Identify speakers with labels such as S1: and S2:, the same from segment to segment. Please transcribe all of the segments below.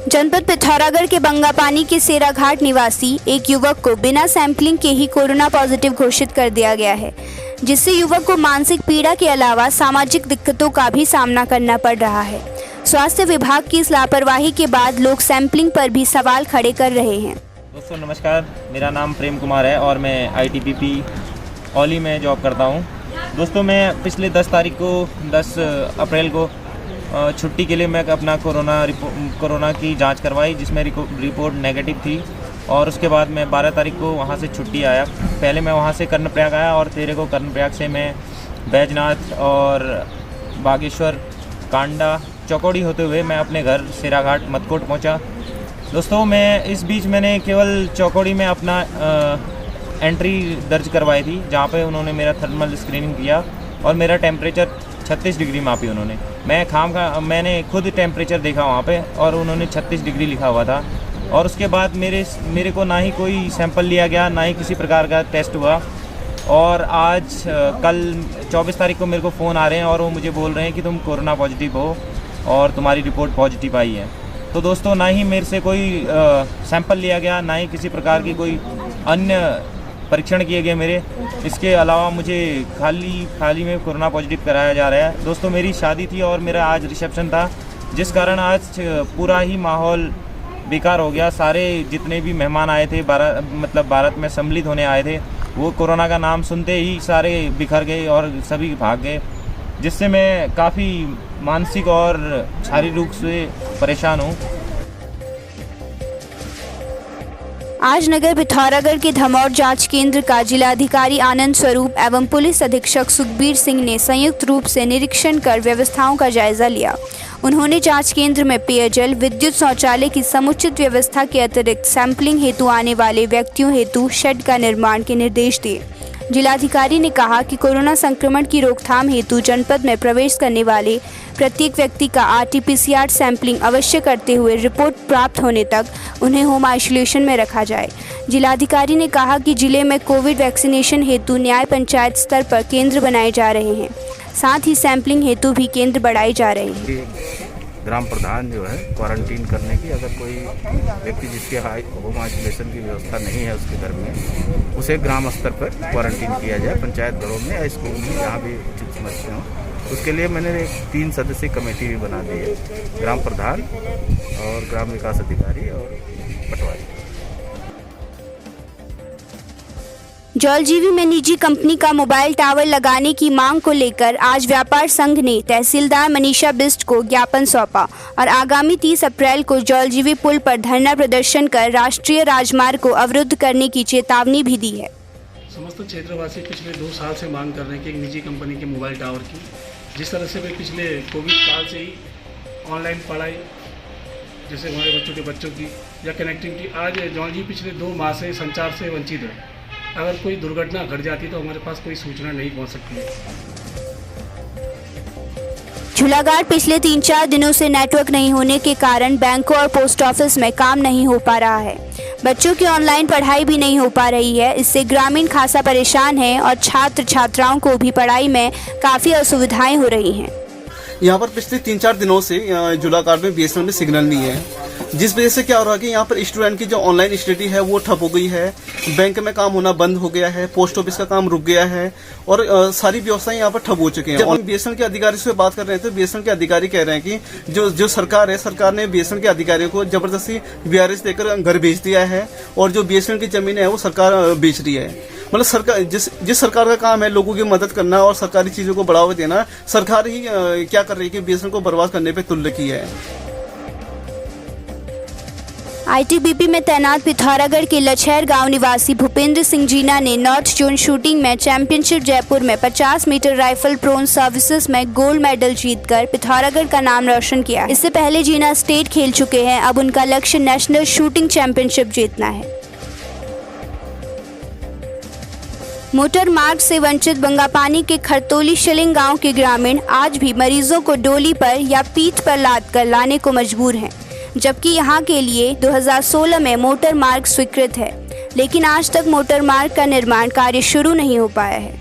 S1: जनपद पिथौरागढ़ के बंगापानी के सेराघाट निवासी एक युवक को बिना सैंपलिंग के ही कोरोना पॉजिटिव घोषित कर दिया गया है, जिससे युवक को मानसिक पीड़ा के अलावा सामाजिक दिक्कतों का भी सामना करना पड़ रहा है। स्वास्थ्य विभाग की इस लापरवाही के बाद लोग सैंपलिंग पर भी सवाल खड़े कर रहे हैं।
S2: दोस्तों नमस्कार, मेरा नाम प्रेम कुमार है और मैं ITBP औली में जॉब करता हूँ। दोस्तों मैं पिछले 10 अप्रैल को छुट्टी के लिए मैं अपना कोरोना की जांच करवाई, जिसमें रिपोर्ट नेगेटिव थी। और उसके बाद मैं 12 तारीख को वहाँ से छुट्टी आया। पहले मैं वहाँ से कर्णप्रयाग आया और 13 को कर्णप्रयाग से मैं बैजनाथ और बागेश्वर, कांडा, चौकौड़ी होते हुए मैं अपने घर सेराघाट मदकोट पहुँचा। दोस्तों मैं इस बीच मैंने केवल चौकौड़ी में अपना एंट्री दर्ज करवाई थी, जहाँ पे उन्होंने मेरा थर्मल स्क्रीनिंग किया और मेरा टेम्परेचर 36 डिग्री मापी उन्होंने। मैंने खुद टेम्परेचर देखा वहाँ पे और उन्होंने 36 डिग्री लिखा हुआ था। और उसके बाद मेरे को ना ही कोई सैंपल लिया गया, ना ही किसी प्रकार का टेस्ट हुआ। और आज कल 24 तारीख को मेरे को फ़ोन आ रहे हैं और वो मुझे बोल रहे हैं कि तुम कोरोना पॉजिटिव हो और तुम्हारी रिपोर्ट पॉजिटिव आई है। तो दोस्तों ना ही मेरे से कोई सैंपल लिया गया, ना ही किसी प्रकार की कोई अन्य परीक्षण किए गए मेरे। इसके अलावा मुझे खाली में कोरोना पॉजिटिव कराया जा रहा है। दोस्तों मेरी शादी थी और मेरा आज रिसेप्शन था, जिस कारण आज पूरा ही माहौल बेकार हो गया। सारे जितने भी मेहमान आए थे भारत में सम्मिलित होने आए थे, वो कोरोना का नाम सुनते ही सारे बिखर गए और सभी भाग गए, जिससे मैं काफ़ी मानसिक और शारीरिक रूप से परेशान हूँ।
S1: आज नगर पिथौरागढ़ के धमौर जांच केंद्र का जिलाधिकारी आनंद स्वरूप एवं पुलिस अधीक्षक सुखबीर सिंह ने संयुक्त रूप से निरीक्षण कर व्यवस्थाओं का जायजा लिया। उन्होंने जांच केंद्र में पेयजल, विद्युत, शौचालय की समुचित व्यवस्था के अतिरिक्त सैंपलिंग हेतु आने वाले व्यक्तियों हेतु शेड का निर्माण के निर्देश दिए। जिलाधिकारी ने कहा कि कोरोना संक्रमण की रोकथाम हेतु जनपद में प्रवेश करने वाले प्रत्येक व्यक्ति का RT-PCR सैंपलिंग अवश्य करते हुए रिपोर्ट प्राप्त होने तक उन्हें होम आइसोलेशन में रखा जाए। जिलाधिकारी ने कहा कि जिले में कोविड वैक्सीनेशन हेतु न्याय पंचायत स्तर पर केंद्र बनाए जा रहे हैं, साथ ही सैंपलिंग हेतु भी केंद्र बढ़ाए जा रहे हैं।
S3: ग्राम प्रधान जो है क्वारंटीन करने की, अगर कोई व्यक्ति जिसके होम आइसोलेशन की व्यवस्था नहीं है उसके घर में, उसे ग्राम स्तर पर क्वारंटीन किया जाए, पंचायत घरों में या स्कूल में, जहाँ भी उचित समझते हो। उसके लिए मैंने एक 3 सदस्यीय कमेटी भी बना दी है, ग्राम प्रधान और ग्राम विकास अधिकारी और पटवारी।
S1: जौलजीबी में निजी कंपनी का मोबाइल टावर लगाने की मांग को लेकर आज व्यापार संघ ने तहसीलदार मनीषा बिष्ट को ज्ञापन सौंपा और आगामी 30 अप्रैल को जौलजीबी पुल पर धरना प्रदर्शन कर राष्ट्रीय राजमार्ग को अवरुद्ध करने की चेतावनी भी दी है।
S4: समस्त क्षेत्रवासी पिछले 2 साल से मांग कर रहे हैं कि एक निजी कंपनी के मोबाइल टावर की, जिस तरह से वे पिछले कोविड काल से ही ऑनलाइन पढ़ाई, जैसे हमारे बच्चों की या कनेक्टिविटी, आज जौलजीबी पिछले 2 माह से संचार से वंचित है। अगर कोई दुर्घटना घट जाती तो हमारे पास कोई सूचना नहीं पहुंच सकती है।
S1: झूलाघाट पिछले 3-4 दिनों से नेटवर्क नहीं होने के कारण बैंकों और पोस्ट ऑफिस में काम नहीं हो पा रहा है। बच्चों की ऑनलाइन पढ़ाई भी नहीं हो पा रही है। इससे ग्रामीण खासा परेशान है और छात्र छात्राओं को भी पढ़ाई में काफ़ी असुविधाएं हो रही हैं।
S5: यहाँ पर पिछले 3-4 दिनों से झूलाघाट में BSNL में सिग्नल नहीं है, जिस वजह से क्या हो रहा है कि यहाँ पर स्टूडेंट की जो ऑनलाइन स्टडी है वो ठप हो गई है, बैंक में काम होना बंद हो गया है, पोस्ट ऑफिस का काम रुक गया है और सारी व्यवस्थाएं यहाँ पर ठप हो चुकी हैं। जब हम BSNL के अधिकारी से बात कर रहे थे, BSNL के अधिकारी कह रहे हैं कि जो सरकार है, सरकार ने BSNL के अधिकारियों को जबरदस्ती VRS देकर घर भेज दिया है और जो BSNL की जमीन है वो सरकार बेच रही है। मतलब सरकार जिस सरकार का काम है लोगों की मदद करना और सरकारी चीजों को बढ़ावा देना, सरकार ही क्या कर रही है कि BSNL को बर्बाद करने पे तुल्य की है।
S1: ITBP में तैनात पिथौरागढ़ के लछैर गांव निवासी भूपेंद्र सिंह जीना ने नॉर्थ जोन शूटिंग में चैंपियनशिप जयपुर में 50 मीटर राइफल प्रोन सर्विसेज में गोल्ड मेडल जीतकर पिथौरागढ़ का नाम रोशन किया। इससे पहले जीना स्टेट खेल चुके हैं, अब उनका लक्ष्य नेशनल शूटिंग चैंपियनशिप जीतना है। मोटर मार्ग से वंचित बंगापानी के खरतोली शिलिंग गांव के ग्रामीण आज भी मरीजों को डोली पर या पीठ पर लाद कर लाने को मजबूर हैं, जबकि यहां के लिए 2016 में मोटर मार्ग स्वीकृत है, लेकिन आज तक मोटर मार्ग का निर्माण कार्य शुरू नहीं हो पाया है।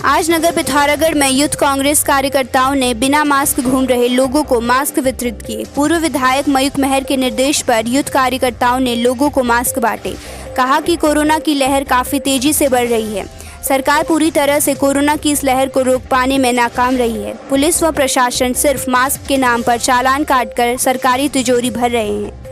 S1: आज नगर पिथौरागढ़ में यूथ कांग्रेस कार्यकर्ताओं ने बिना मास्क घूम रहे लोगों को मास्क वितरित किए। पूर्व विधायक मयूख मेहर के निर्देश पर यूथ कार्यकर्ताओं ने लोगों को मास्क बांटे। कहा कि कोरोना की लहर काफी तेजी से बढ़ रही है। सरकार पूरी तरह से कोरोना की इस लहर को रोक पाने में नाकाम रही है। पुलिस व प्रशासन सिर्फ मास्क के नाम पर चालान काटकर सरकारी तिजोरी भर रहे हैं।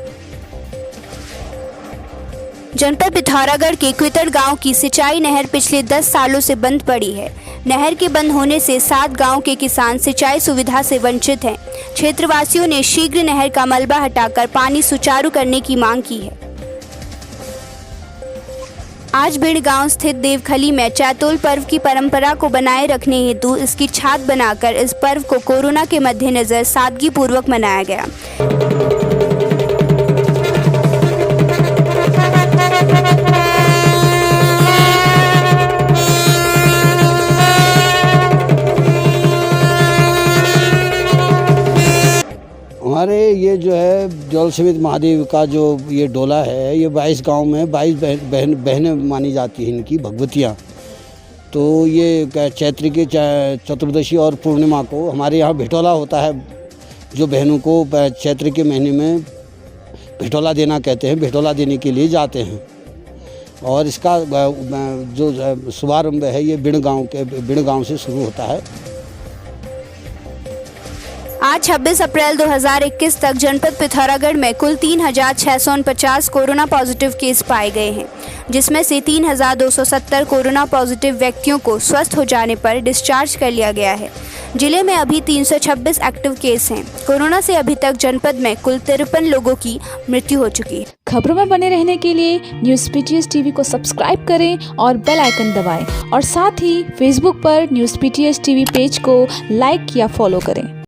S1: जनपद पिथौरागढ़ के क्वितर गांव की सिंचाई नहर पिछले 10 सालों से बंद पड़ी है। नहर के बंद होने से 7 गांव के किसान सिंचाई सुविधा से वंचित हैं। क्षेत्रवासियों ने शीघ्र नहर का मलबा हटाकर पानी सुचारू करने की मांग की है। आज भिड़ गांव स्थित देवखली में चैतोल पर्व की परंपरा को बनाए रखने हेतु इसकी छात बनाकर इस पर्व को कोरोना के मद्देनजर सादगी पूर्वक मनाया गया।
S6: हमारे ये जो है जल समित महादेव का जो ये डोला है, ये 22 गांव में 22 बहनें मानी जाती हैं इनकी भगवतियाँ। तो ये चैत्र के चतुर्दशी और पूर्णिमा को हमारे यहाँ भिटोला होता है, जो बहनों को चैत्र के महीने में भिटोला देना कहते हैं, भिटोला देने के लिए जाते हैं। और इसका जो शुभारंभ है ये बिण गाँव से शुरू होता है।
S1: आज 26 अप्रैल 2021 तक जनपद पिथौरागढ़ में कुल 3,649 कोरोना पॉजिटिव केस पाए गए हैं, जिसमें से 3,270 कोरोना पॉजिटिव व्यक्तियों को स्वस्थ हो जाने पर डिस्चार्ज कर लिया गया है। जिले में अभी 326 एक्टिव केस हैं। कोरोना से अभी तक जनपद में कुल 53 लोगों की मृत्यु हो चुकी है।
S7: खबरों में बने रहने के लिए न्यूज़ PTS टीवी को सब्सक्राइब करें और बेल आइकन दबाएं, और साथ ही फेसबुक पर न्यूज़ PTS टीवी पेज को लाइक या फॉलो करें।